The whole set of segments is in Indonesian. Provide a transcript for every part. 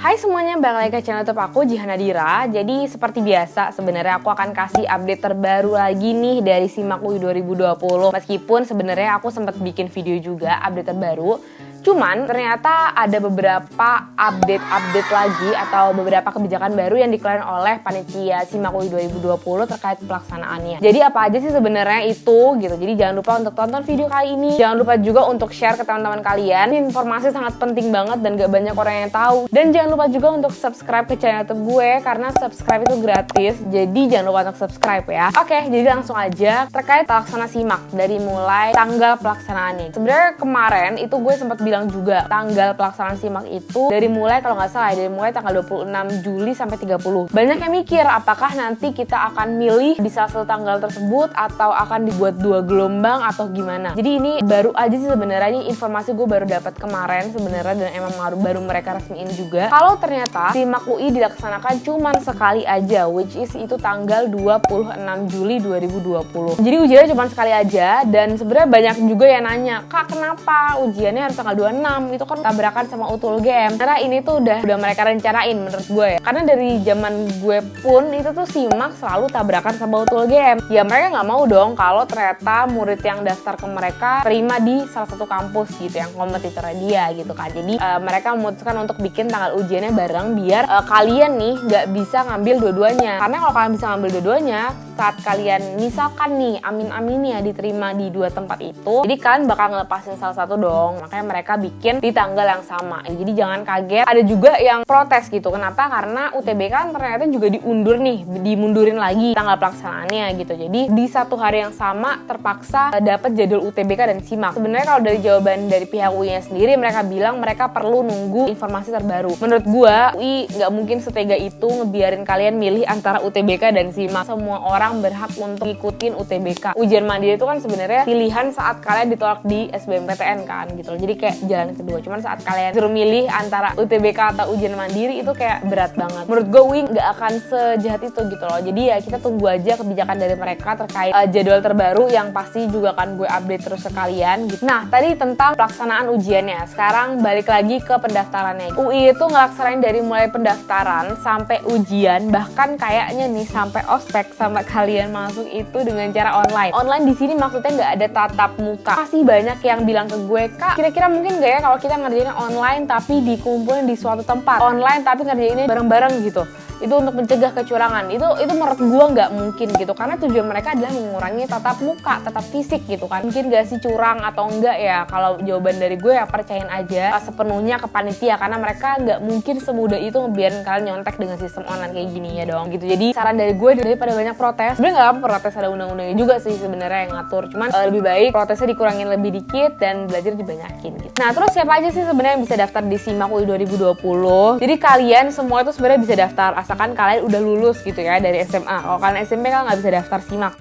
Hai semuanya, balik lagi ke channel YouTube aku, Jihan Nadira. Jadi seperti biasa, sebenarnya aku akan kasih update terbaru lagi nih dari SIMAK UI 2020. Meskipun sebenarnya aku sempat bikin video juga update terbaru, cuman ternyata ada beberapa update lagi atau beberapa kebijakan baru yang dikeluarkan oleh panitia SIMAK UI 2020 terkait pelaksanaannya. Jadi apa aja sih sebenarnya itu gitu. Jadi jangan lupa untuk tonton video kali ini. Jangan lupa juga untuk share ke teman-teman kalian. Ini informasi sangat penting banget dan gak banyak orang yang tahu. Dan jangan lupa juga untuk subscribe ke channel YouTube gue karena subscribe itu gratis. Jadi jangan lupa untuk subscribe ya. Oke, jadi langsung aja terkait pelaksana SIMAK dari mulai tanggal pelaksanaannya. Sebenarnya kemarin itu gue sempat bilang juga tanggal pelaksanaan SIMAK itu dari mulai kalau nggak salah dari mulai tanggal 26 Juli sampai 30. Banyak yang mikir apakah nanti kita akan milih di salah satu tanggal tersebut atau akan dibuat dua gelombang atau gimana. Jadi ini baru aja sih sebenarnya, informasi gue baru dapat kemarin sebenarnya dan emang baru mereka resmiin juga. Kalau ternyata SIMAK UI dilaksanakan cuma sekali aja, which is itu tanggal 26 Juli 2020. Jadi ujiannya cuma sekali aja dan sebenarnya banyak juga yang nanya, "Kak, kenapa ujiannya harus tanggal 26? Itu kan tabrakan sama UTUL GM." Karena ini tuh udah mereka rencanain menurut gue ya. Karena dari zaman gue pun itu tuh SIMAK selalu tabrakan sama UTUL GM. Ya mereka nggak mau dong kalau ternyata murid yang daftar ke mereka terima di salah satu kampus gitu yang kompetitornya dia gitu kan. Jadi mereka memutuskan untuk bikin tanggal ujiannya bareng biar kalian nih nggak bisa ngambil dua-duanya. Karena kalau kalian bisa ngambil dua-duanya, saat kalian misalkan nih amin-amin ya diterima di dua tempat itu, jadi kalian bakal ngelepasin salah satu dong. Makanya mereka bikin di tanggal yang sama. Jadi jangan kaget. Ada juga yang protes gitu. Kenapa? Karena UTBK kan ternyata juga diundur nih, dimundurin lagi tanggal pelaksanaannya gitu. Jadi di satu hari yang sama terpaksa dapat jadwal UTBK dan SIMAK. Sebenarnya kalau dari jawaban dari pihak UI-nya sendiri, mereka bilang mereka perlu nunggu informasi terbaru. Menurut gua, UI nggak mungkin setega itu ngebiarin kalian milih antara UTBK dan SIMAK. Semua orang berhak untuk ngikutin UTBK. Ujian mandiri itu kan sebenarnya pilihan saat kalian ditolak di SBMPTN kan gitu. Jadi kayak jalan kedua. Cuman saat kalian suruh milih antara UTBK atau ujian mandiri itu kayak berat banget. Menurut gue UI nggak akan sejahat itu gitu loh. Jadi ya kita tunggu aja kebijakan dari mereka terkait jadwal terbaru yang pasti juga akan gue update terus ke kalian gitu. Nah tadi tentang pelaksanaan ujiannya. Sekarang balik lagi ke pendaftarannya. UI itu ngelaksanain dari mulai pendaftaran sampai ujian, bahkan kayaknya nih sampai ospek sampai kalian masuk itu dengan cara online. Online di sini maksudnya nggak ada tatap muka. Masih banyak yang bilang ke gue, "Kak, kira-kira mungkin nggak ya kalau kita ngerjainnya online tapi dikumpulin di suatu tempat, online tapi ngerjainnya bareng-bareng gitu." Itu untuk mencegah kecurangan. Itu menurut gue nggak mungkin gitu, karena tujuan mereka adalah mengurangi tatap muka, tatap fisik gitu kan. Mungkin gak sih curang atau enggak ya? Kalau jawaban dari gue ya percayain aja sepenuhnya ke panitia, karena mereka nggak mungkin semudah itu ngebiarin kalian nyontek dengan sistem online kayak gini ya dong gitu. Jadi saran dari gue, daripada banyak protes, sebenarnya nggak apa protes, ada undang-undangnya juga sih sebenarnya yang ngatur. Cuman lebih baik protesnya dikurangin lebih dikit dan belajar dibanyakin gitu. Nah terus siapa aja sih sebenarnya yang bisa daftar di SIMAK UI 2020? Jadi kalian semua itu sebenarnya bisa daftar asalkan kalian udah lulus gitu ya dari SMA. Kalau kalian SMP kan nggak bisa daftar SIMAK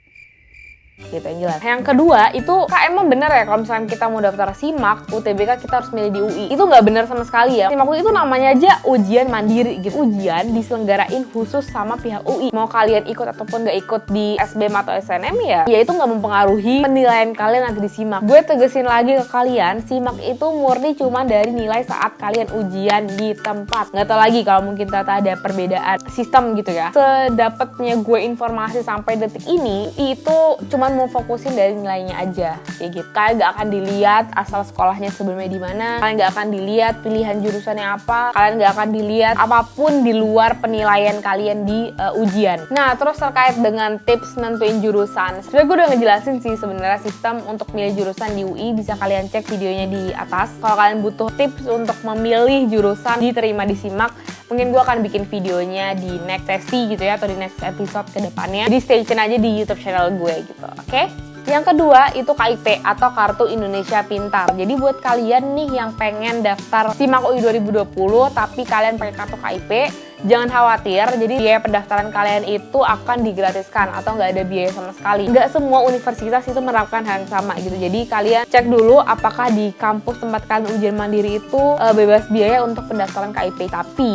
gitu yang jelas. Yang kedua itu, Kak, emang bener ya kalau misalnya kita mau daftar SIMAK UTBK kita harus milih di UI? Itu nggak bener sama sekali ya. SIMAK UI itu namanya aja ujian mandiri gitu. Ujian diselenggarain khusus sama pihak UI. Mau kalian ikut ataupun nggak ikut di SBM atau SNM ya itu nggak mempengaruhi penilaian kalian nanti di SIMAK. Gue tegesin lagi ke kalian, SIMAK itu murni cuma dari nilai saat kalian ujian di tempat. Nggak tahu lagi kalau mungkin ternyata ada perbedaan sistem gitu ya. Sedapatnya gue informasi sampai detik ini itu cuma mau fokusin dari nilainya aja kayak gitu. Kalian gak akan dilihat asal sekolahnya sebelumnya di mana, kalian gak akan dilihat pilihan jurusannya apa, kalian gak akan dilihat apapun di luar penilaian kalian di ujian. Nah terus terkait dengan tips nentuin jurusan, sebenarnya gue udah ngejelasin sih sebenarnya sistem untuk milih jurusan di UI, bisa kalian cek videonya di atas. Kalau kalian butuh tips untuk memilih jurusan diterima di SIMAK, mungkin gue akan bikin videonya di next sesi gitu ya, atau di next episode ke depannya. Jadi stay tune aja di YouTube channel gue gitu, oke? Yang kedua itu KIP atau Kartu Indonesia Pintar. Jadi buat kalian nih yang pengen daftar SIMAK UI 2020 tapi kalian pakai kartu KIP, jangan khawatir. Jadi biaya pendaftaran kalian itu akan digratiskan atau nggak ada biaya sama sekali. Nggak semua universitas itu menerapkan hal yang sama gitu. Jadi kalian cek dulu apakah di kampus tempat kalian ujian mandiri itu bebas biaya untuk pendaftaran KIP. Tapi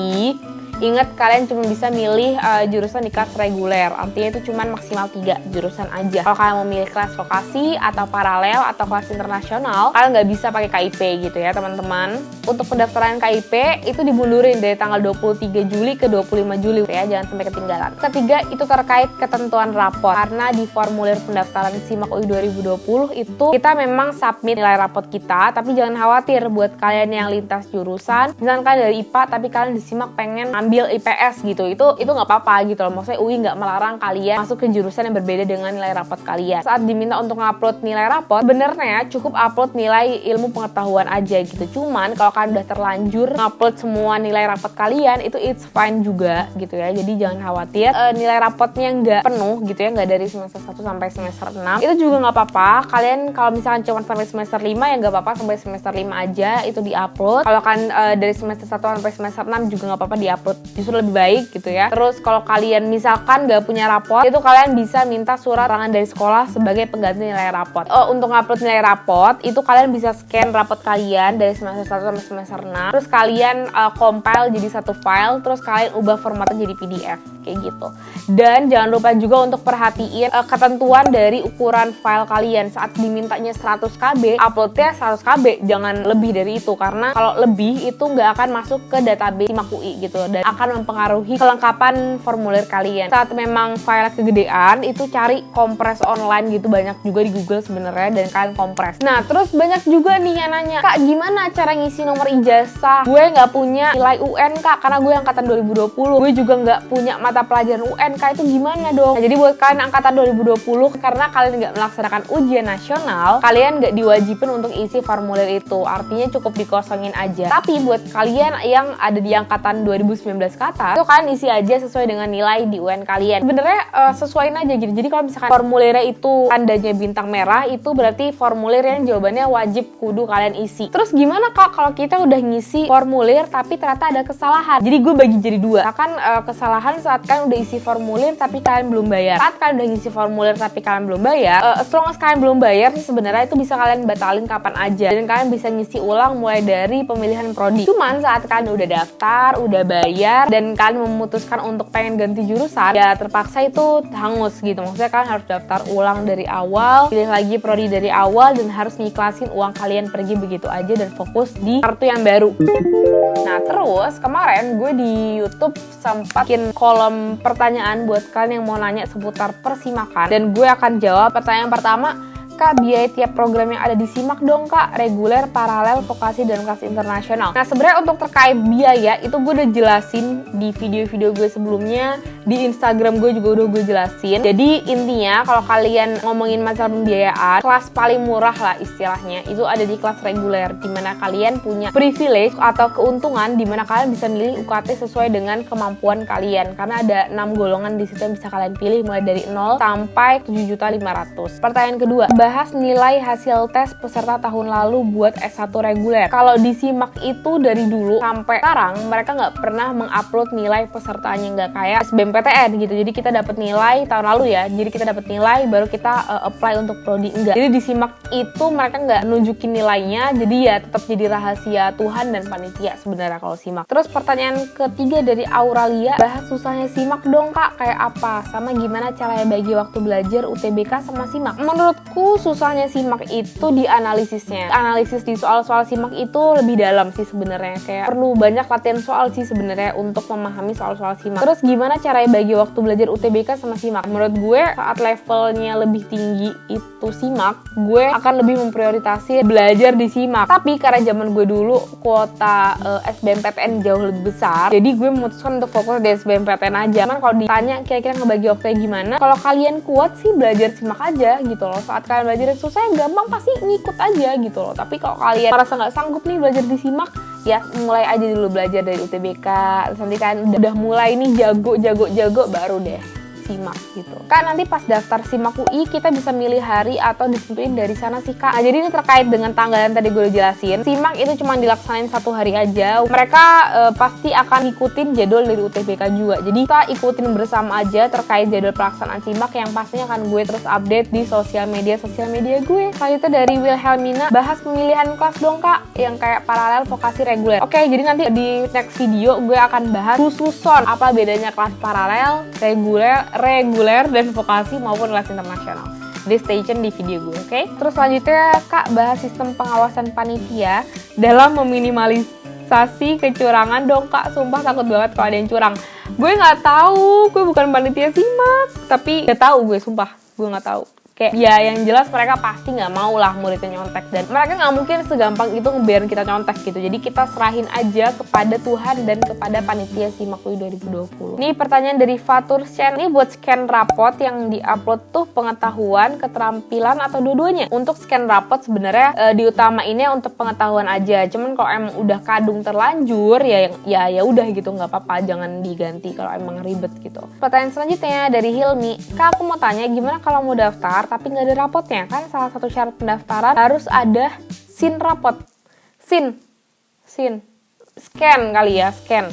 Ingat, kalian cuma bisa milih jurusan di kelas reguler, artinya itu cuma maksimal 3 jurusan aja. Kalau kalian mau milih kelas vokasi atau paralel atau kelas internasional, kalian nggak bisa pakai KIP gitu ya teman-teman. Untuk pendaftaran KIP itu dimundurin dari tanggal 23 Juli ke 25 Juli ya, jangan sampai ketinggalan. Ketiga, itu terkait ketentuan rapot. Karena di formulir pendaftaran SIMAK UI 2020 itu kita memang submit nilai rapot kita, tapi jangan khawatir buat kalian yang lintas jurusan, misalkan kalian dari IPA tapi kalian di SIMAK pengen ambil IPS gitu, itu nggak apa-apa gitu loh. Maksudnya UI nggak melarang kalian masuk ke jurusan yang berbeda dengan nilai rapot kalian. Saat diminta untuk ngupload nilai rapot, sebenarnya cukup upload nilai ilmu pengetahuan aja gitu. Cuman kalau kalian udah terlanjur ngupload semua nilai rapot kalian, itu it's fine juga gitu ya. Jadi jangan khawatir nilai rapotnya nggak penuh gitu ya, nggak dari semester 1 sampai semester 6, itu juga nggak apa-apa. Kalian kalau misalkan cuma sampai semester 5 ya nggak apa-apa, sampai semester 5 aja itu diupload. Kalau kan dari semester 1 sampai semester 6 juga nggak apa-apa diupload, justru lebih baik gitu ya. Terus kalau kalian misalkan nggak punya rapot, itu kalian bisa minta surat keterangan dari sekolah sebagai pengganti nilai rapot. Untuk ngupload nilai rapot itu kalian bisa scan rapot kalian dari semester 1 sampai semester 6, terus kalian compile jadi satu file, terus kalian ubah formatnya jadi PDF kayak gitu. Dan jangan lupa juga untuk perhatiin ketentuan dari ukuran file kalian. Saat dimintanya 100 KB, uploadnya 100 KB, jangan lebih dari itu, karena kalau lebih itu nggak akan masuk ke database SIMAK UI gitu, dan akan mempengaruhi kelengkapan formulir kalian. Saat memang file kegedean, itu cari kompres online gitu, banyak juga di Google sebenarnya, dan kalian kompres. Nah, terus banyak juga nih yang nanya, Kak, gimana cara ngisi nomor ijazah? Gue nggak punya nilai UN, Kak, karena gue angkatan 2020. Gue juga nggak punya mata pelajaran UN, Kak, itu gimana dong? Nah, jadi buat kalian angkatan 2020, karena kalian nggak melaksanakan ujian nasional, kalian nggak diwajibin untuk isi formulir itu. Artinya cukup dikosongin aja. Tapi buat kalian yang ada di angkatan 2019 ke atas, itu kalian isi aja sesuai dengan nilai di UN kalian. Sebenarnya sesuaiin aja gitu. Jadi kalau misalkan formulirnya itu tandanya bintang merah, itu berarti formulir yang jawabannya wajib kudu kalian isi. Terus gimana, Kak, kalau kita udah ngisi formulir tapi ternyata ada kesalahan? Jadi gue bagi jadi dua. Akan kesalahan saat kalian udah isi formulir tapi kalian belum bayar. Saat kalian udah ngisi formulir tapi kalian belum bayar, as long as kalian belum bayar sih sebenarnya itu bisa kalian batalin kapan aja, dan kalian bisa ngisi ulang mulai dari pemilihan prodi. Cuman saat kalian udah daftar, udah bayar, dan kalian memutuskan untuk pengen ganti jurusan, ya terpaksa itu hangus gitu. Maksudnya kalian harus daftar ulang dari awal, pilih lagi prodi dari awal, dan harus ngiklasin uang kalian pergi begitu aja dan fokus di kartu yang baru. Nah, terus kemarin gue di YouTube sempat bikin kolom pertanyaan buat kalian yang mau nanya seputar persimakan, dan gue akan jawab. Pertanyaan pertama, Kak, biaya tiap program yang ada di SIMAK dong, Kak, reguler, paralel, vokasi, dan kelas internasional. Nah, sebenarnya untuk terkait biaya itu gue udah jelasin di video-video gue sebelumnya, di Instagram gue juga udah gue jelasin. Jadi intinya kalau kalian ngomongin masalah pembiayaan, kelas paling murah lah istilahnya itu ada di kelas reguler, dimana kalian punya privilege atau keuntungan dimana kalian bisa milih UKT sesuai dengan kemampuan kalian, karena ada 6 golongan di situ yang bisa kalian pilih mulai dari 0 sampai 7.500.000. Pertanyaan kedua, bahas nilai hasil tes peserta tahun lalu buat S1 reguler. Kalau di SIMAK itu dari dulu sampai sekarang mereka nggak pernah mengupload nilai pesertanya, nggak kayak SBMPTN gitu. Jadi kita dapat nilai tahun lalu ya, jadi kita dapat nilai baru kita apply untuk prodi, enggak. Jadi di SIMAK itu mereka nggak nunjukin nilainya, jadi ya tetap jadi rahasia Tuhan dan panitia sebenarnya kalau SIMAK. Terus pertanyaan ketiga dari Auralia, bahas susahnya SIMAK dong, Kak, kayak apa? Sama gimana caranya bagi waktu belajar UTBK sama SIMAK? Menurutku susahnya SIMAK itu di analisisnya. Analisis di soal-soal SIMAK itu lebih dalam sih sebenarnya, kayak perlu banyak latihan soal sih sebenarnya untuk memahami soal-soal SIMAK. Terus gimana caranya bagi waktu belajar UTBK sama SIMAK? Menurut gue saat levelnya lebih tinggi itu SIMAK, gue akan lebih memprioritasi belajar di SIMAK. Tapi karena zaman gue dulu kuota SBMPTN jauh lebih besar, jadi gue memutuskan untuk fokus di SBMPTN aja. Cuman kalau ditanya kira-kira ngebagi waktunya gimana, kalau kalian kuat sih belajar SIMAK aja gitu loh. Saat kalian belajar yang susah gampang pasti ngikut aja gitu loh. Tapi kalau kalian merasa nggak sanggup nih belajar di SIMAK, ya mulai aja dulu belajar dari UTBK. Terus nanti kalian udah mulai nih jago baru deh SIMAK gitu. Kak, nanti pas daftar SIMAK UI kita bisa milih hari atau ditentuin dari sana sih Kak. Nah, jadi ini terkait dengan tanggal yang tadi gue udah jelasin. SIMAK itu cuma dilaksanain 1 hari aja. Mereka pasti akan ikutin jadwal dari UTBK juga. Jadi kita ikutin bersama aja terkait jadwal pelaksanaan SIMAK yang pastinya akan gue terus update di sosial media gue. Selanjutnya dari Wilhelmina, bahas pemilihan kelas dong Kak yang kayak paralel, vokasi, reguler. Oke, jadi nanti di next video gue akan bahas khususon apa bedanya kelas paralel, reguler dan vokasi maupun kelas internasional. Jadi stay tune di video gue, oke? Terus selanjutnya Kak bahas sistem pengawasan panitia dalam meminimalisasi kecurangan dong Kak. Sumpah takut banget kalau ada yang curang. Gue nggak tahu, gue bukan panitia SIMAK, tapi nggak tahu gue, sumpah gue nggak tahu. Kayak ya yang jelas mereka pasti nggak mau lah muridnya nyontek, dan mereka nggak mungkin segampang itu ngebiarin kita nyontek gitu. Jadi kita serahin aja kepada Tuhan dan kepada panitia SIMAK UI 2020. Ini pertanyaan dari Fatur Chen, ini buat scan rapot yang diupload tuh pengetahuan, keterampilan atau dua-duanya? Untuk scan rapot sebenarnya diutamainnya untuk pengetahuan aja. Cuman kalau emang udah kadung terlanjur ya udah gitu, nggak apa-apa, jangan diganti kalau emang ribet gitu. Pertanyaan selanjutnya dari Hilmi, Kak aku mau tanya gimana kalau mau daftar tapi nggak ada rapotnya? Kan salah satu syarat pendaftaran harus ada SIN rapot. SIN scan kali ya, scan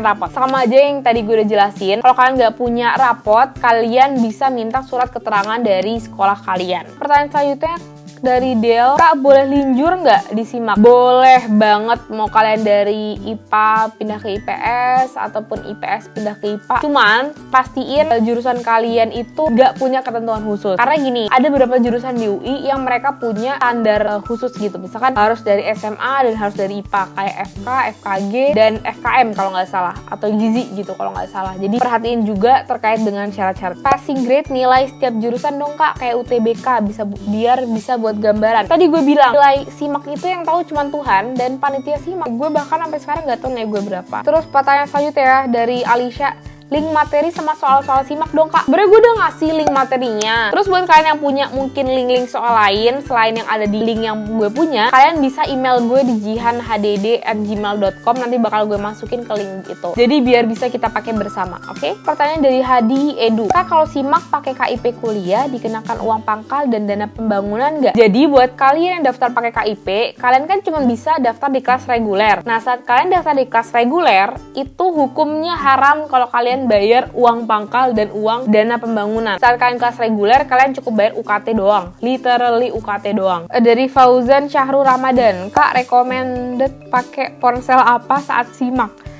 rapot. Sama aja yang tadi gue udah jelasin, kalau kalian nggak punya rapot, kalian bisa minta surat keterangan dari sekolah kalian. Pertanyaan selanjutnya dari Del, Kak boleh linjur nggak di SIMAK? Boleh banget, mau kalian dari IPA pindah ke IPS ataupun IPS pindah ke IPA. Cuman pastiin jurusan kalian itu nggak punya ketentuan khusus. Karena gini, ada beberapa jurusan di UI yang mereka punya standar khusus gitu. Misalkan harus dari SMA dan harus dari IPA, kayak FK, FKG, dan FKM kalau nggak salah, atau gizi gitu kalau nggak salah. Jadi perhatiin juga terkait dengan syarat-syarat. Passing grade nilai setiap jurusan dong Kak, kayak UTBK biar bisa buat gambaran. Tadi gue bilang nilai SIMAK itu yang tahu cuma Tuhan dan panitia SIMAK. Gue bahkan sampai sekarang nggak tahu nilai gue berapa. Terus pertanyaan selanjutnya ya dari Alicia, link materi sama soal-soal SIMAK dong Kak. Sebenernya gue udah ngasih link materinya. Terus buat kalian yang punya mungkin link-link soal lain selain yang ada di link yang gue punya, kalian bisa email gue di jihanhdd@gmail.com. Nanti bakal gue masukin ke link itu. Jadi biar bisa kita pakai bersama, oke? Pertanyaan dari Hadi Edu, Kak kalau SIMAK pakai KIP kuliah dikenakan uang pangkal dan dana pembangunan nggak? Jadi buat kalian yang daftar pakai KIP, kalian kan cuma bisa daftar di kelas reguler. Nah saat kalian daftar di kelas reguler, itu hukumnya haram kalau kalian bayar uang pangkal dan uang dana pembangunan. Saat kalian kelas reguler, kalian cukup bayar UKT doang. Literally UKT doang. Dari Fauzan Syahrul Ramadan, Kak recommended pakai ponsel apa saat SIMAK?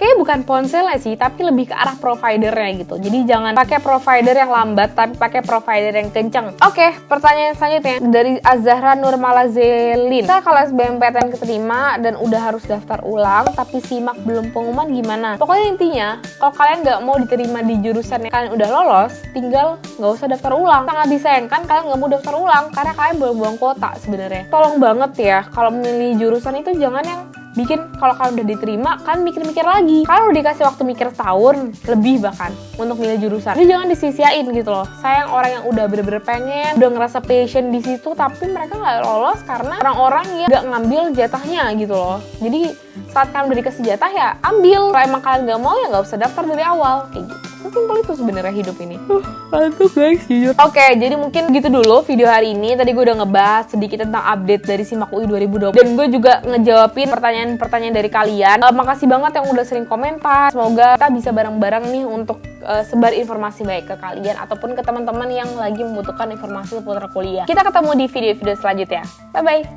Kayaknya bukan ponselnya sih, tapi lebih ke arah providernya gitu. Jadi jangan pakai provider yang lambat, tapi pakai provider yang kenceng. Oke, pertanyaan selanjutnya dari Azahra Nurmalazelin. Kita kalau SBMPTN keterima dan udah harus daftar ulang, tapi SIMAK belum pengumuman gimana? Pokoknya intinya, kalau kalian nggak mau diterima di jurusan yang kalian udah lolos, tinggal nggak usah daftar ulang. Sangat disayangkan kalian nggak mau daftar ulang, karena kalian buang-buang kuota sebenarnya. Tolong banget ya, kalau memilih jurusan itu jangan yang bikin kalau kalian udah diterima, kalian mikir-mikir lagi. Kalian udah dikasih waktu mikir setahun lebih bahkan untuk milih jurusan. Jadi jangan disia-siain gitu loh. Sayang orang yang udah bener-bener pengen, udah ngerasa passion di situ, tapi mereka nggak lolos karena orang-orang yang nggak ngambil jatahnya gitu loh. Jadi saat kalian udah dikasih jatah ya ambil. Kalau emang kalian nggak mau ya nggak usah daftar dari awal kayak gitu. Sesimpel itu sebenarnya hidup ini. Ngantuk guys, jujur. Oke, jadi mungkin gitu dulu video hari ini. Tadi gue udah ngebahas sedikit tentang update dari SIMAK UI 2020. Dan gue juga ngejawabin pertanyaan-pertanyaan dari kalian. Makasih banget yang udah sering komentar. Semoga kita bisa bareng-bareng nih untuk sebar informasi baik ke kalian ataupun ke teman-teman yang lagi membutuhkan informasi seputar kuliah. Kita ketemu di video-video selanjutnya. Bye-bye.